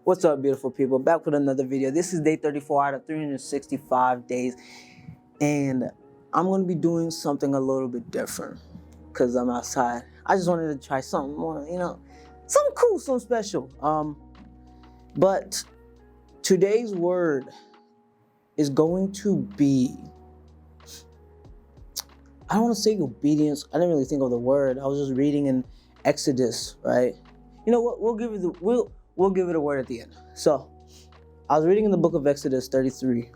What's up, beautiful people? Back with another video. This is day 34 out of 365 days, and I'm going to be doing something a little bit different because I'm outside. I just wanted to try something more, something cool, something special. But today's word is going to be, I don't want to say obedience. I didn't really think of the word. I was just reading in Exodus, right? You know what? We'll give it a word at the end. So I was reading in the book of Exodus 33.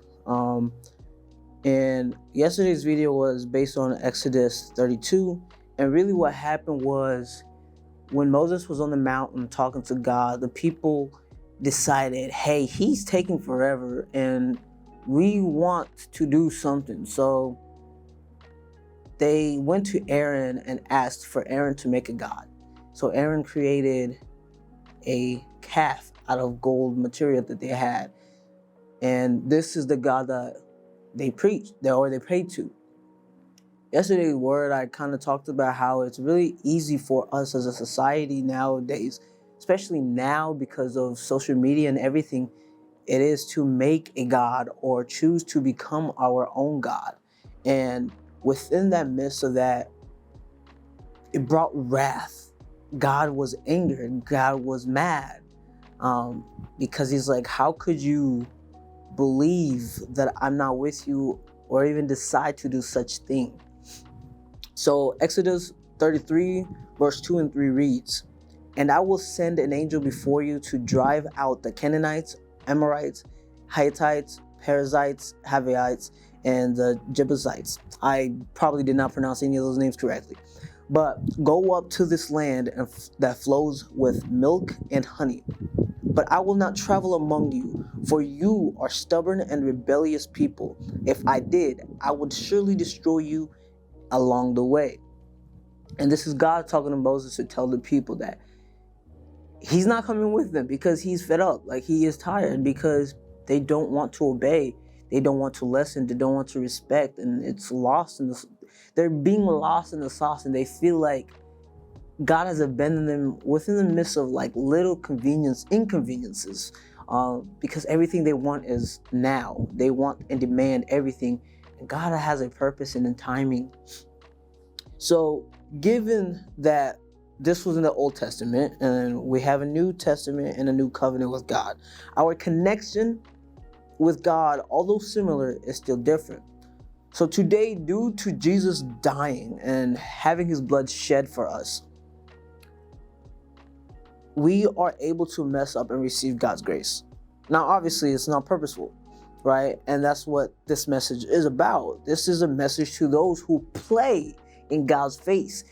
And yesterday's video was based on Exodus 32. And really what happened was when Moses was on the mountain talking to God, the people decided, hey, he's taking forever and we want to do something. So they went to Aaron and asked for Aaron to make a god. So Aaron created a calf out of gold material that they had. And this is the God that they preached, or they prayed to. Yesterday's word, I kind of talked about how it's really easy for us as a society nowadays, especially now because of social media and everything, it is to make a God or choose to become our own God. And within that midst of that, it brought wrath. God was angered. God was mad. Because he's like, how could you believe that I'm not with you or even decide to do such thing? So Exodus 33 verse 2 and 3 reads, "And I will send an angel before you to drive out the Canaanites, Amorites, Hittites, Perizzites, Hivites, and the Jebusites." I probably did not pronounce any of those names correctly. "But go up to this land that flows with milk and honey. But I will not travel among you, for you are stubborn and rebellious people. If I did, I would surely destroy you along the way." And this is God talking to Moses to tell the people that he's not coming with them because he's fed up. Like, he is tired because they don't want to obey. They don't want to listen. They don't want to respect. And it's lost in the, they're being lost in the sauce, and they feel like God has abandoned them within the midst of like little inconveniences, because everything they want is now. They want and demand everything. And God has a purpose and a timing. So given that this was in the Old Testament and we have a New Testament and a new covenant with God, our connection with God, although similar, is still different. So today, due to Jesus dying and having his blood shed for us, we are able to mess up and receive God's grace. Now, obviously, it's not purposeful, right? And that's what this message is about. This is a message to those who play in God's face,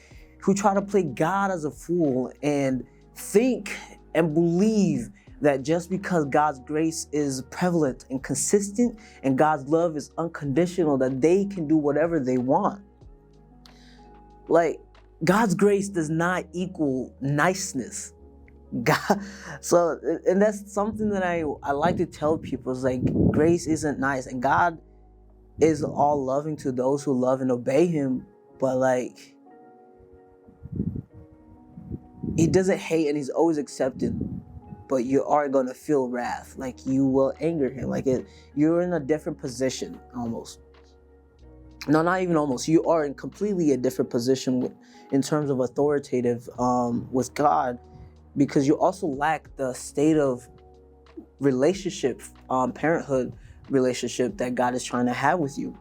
who try to play God as a fool and think and believe that just because God's grace is prevalent and consistent and God's love is unconditional, that they can do whatever they want. Like, God's grace does not equal niceness. God, so, and that's something that I like to tell people, is like, grace isn't nice, and God is all loving to those who love and obey him, but like, he doesn't hate and he's always accepting, but you are going to feel wrath. Like, you will anger him. Like, you're in a different position almost. No, not even almost. You are in completely a different position in terms of authoritative with God, because you also lack the state of relationship, parenthood relationship that God is trying to have with you.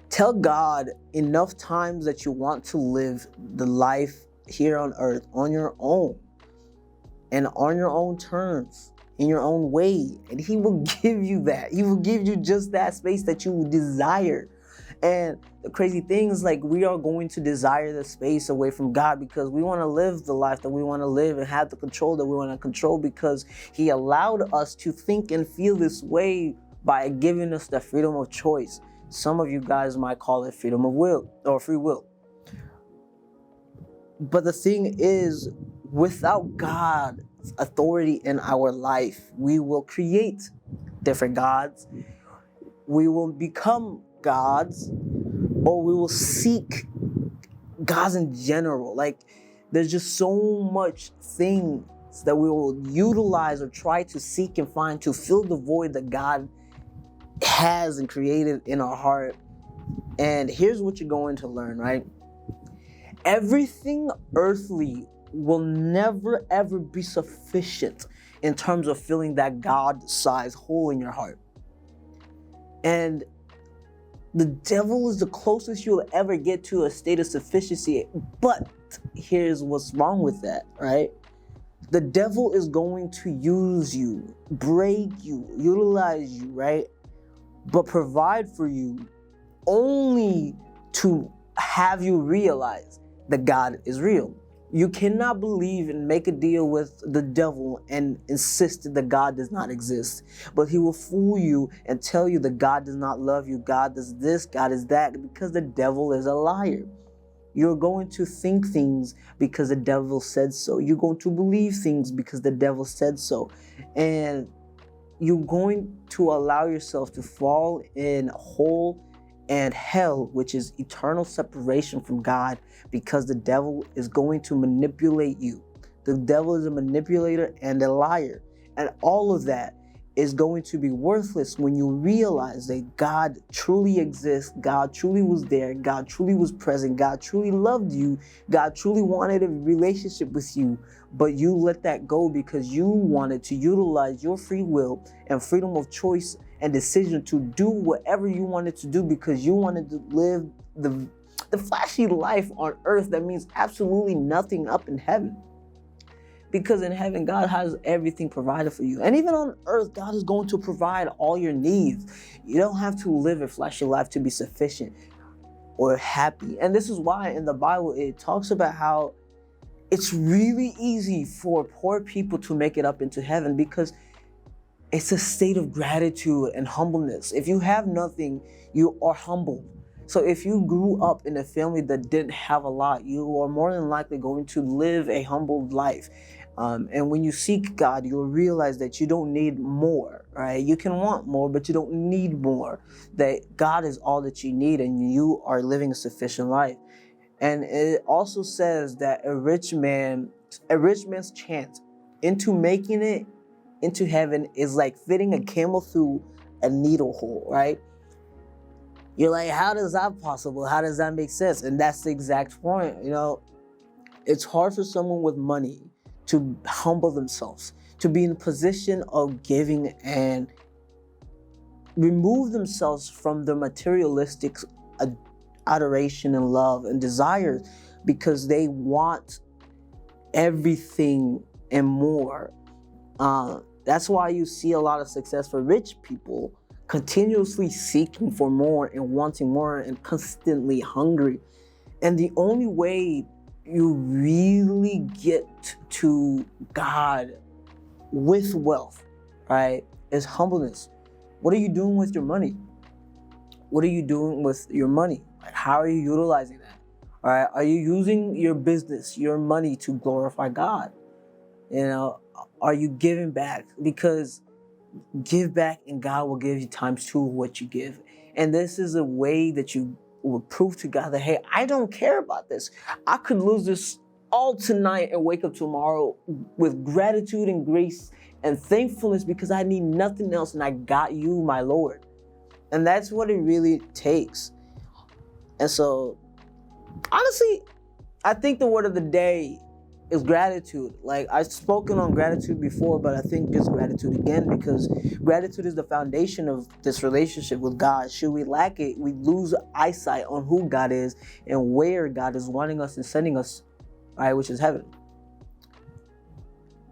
Tell God enough times that you want to live the life here on earth on your own and on your own terms, in your own way, and he will give you that. He will give you just that space that you desire. And the crazy thing is, like, we are going to desire the space away from God because we want to live the life that we want to live and have the control that we want to control, because he allowed us to think and feel this way by giving us the freedom of choice. Some of you guys might call it freedom of will or free will. But the thing is, without God's authority in our life, we will create different gods. We will become gods, or we will seek gods in general. Like, there's just so much thing that we will utilize or try to seek and find to fill the void that God has and created in our heart. And here's what you're going to learn, right? Everything earthly will never ever be sufficient in terms of filling that God-sized hole in your heart. And the devil is the closest you'll ever get to a state of sufficiency. But here's what's wrong with that, right? The devil is going to use you, break you, utilize you, right? But provide for you only to have you realize that God is real. You cannot believe and make a deal with the devil and insist that God does not exist. But he will fool you and tell you that God does not love you, God does this, God is that, because the devil is a liar. You're going to think things because the devil said so. You're going to believe things because the devil said so. And you're going to allow yourself to fall in hole and hell, which is eternal separation from God, because the devil is going to manipulate you. The devil is a manipulator and a liar. And all of that is going to be worthless when you realize that God truly exists, God truly was there, God truly was present, God truly loved you, God truly wanted a relationship with you, but you let that go because you wanted to utilize your free will and freedom of choice and decision to do whatever you wanted to do because you wanted to live the flashy life on earth that means absolutely nothing up in heaven. Because in heaven, God has everything provided for you. And even on earth, God is going to provide all your needs. You don't have to live a flashy life to be sufficient or happy. And this is why in the Bible, it talks about how it's really easy for poor people to make it up into heaven because it's a state of gratitude and humbleness. If you have nothing, you are humbled. So if you grew up in a family that didn't have a lot, you are more than likely going to live a humbled life. And when you seek God, you'll realize that you don't need more, right? You can want more, but you don't need more. That God is all that you need and you are living a sufficient life. And it also says that a rich man's chance into making it into heaven is like fitting a camel through a needle hole, right? You're like, how does that possible? How does that make sense? And that's the exact point. It's hard for someone with money to humble themselves, to be in a position of giving and remove themselves from the materialistic adoration and love and desires because they want everything and more. That's why you see a lot of success for rich people continuously seeking for more and wanting more and constantly hungry. And the only way you really get to God with wealth, right, is humbleness. What are you doing with your money? What are you doing with your money? Like, how are you utilizing that? All right, are you using your business, your money to glorify God? Are you giving back? Because give back and God will give you times two of what you give. And this is a way that you will prove to God that, hey, I don't care about this. I could lose this all tonight and wake up tomorrow with gratitude and grace and thankfulness because I need nothing else and I got you, my Lord. And that's what it really takes. And so, honestly, I think the word of the day is gratitude. Like, I've spoken on gratitude before, but I think it's gratitude again because gratitude is the foundation of this relationship with God. Should we lack it, we lose eyesight on who God is and where God is wanting us and sending us, right, which is heaven.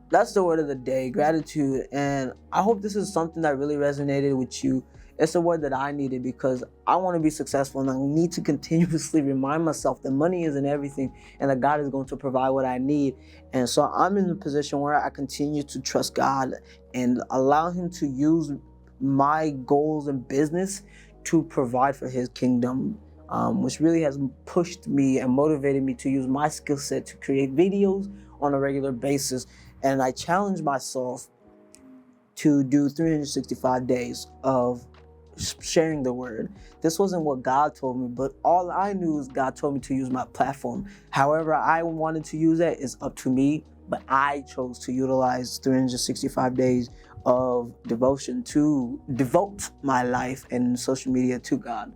That's the word of the day, gratitude. And I hope this is something that really resonated with you. It's a word that I needed because I want to be successful and I need to continuously remind myself that money isn't everything and that God is going to provide what I need. And so I'm in a position where I continue to trust God and allow Him to use my goals and business to provide for His kingdom, which really has pushed me and motivated me to use my skill set to create videos on a regular basis. And I challenge myself to do 365 days of sharing the word. This wasn't what God told me, but all I knew is God told me to use my platform. However I wanted to use that is up to me, but I chose to utilize 365 days of devotion to devote my life and social media to God.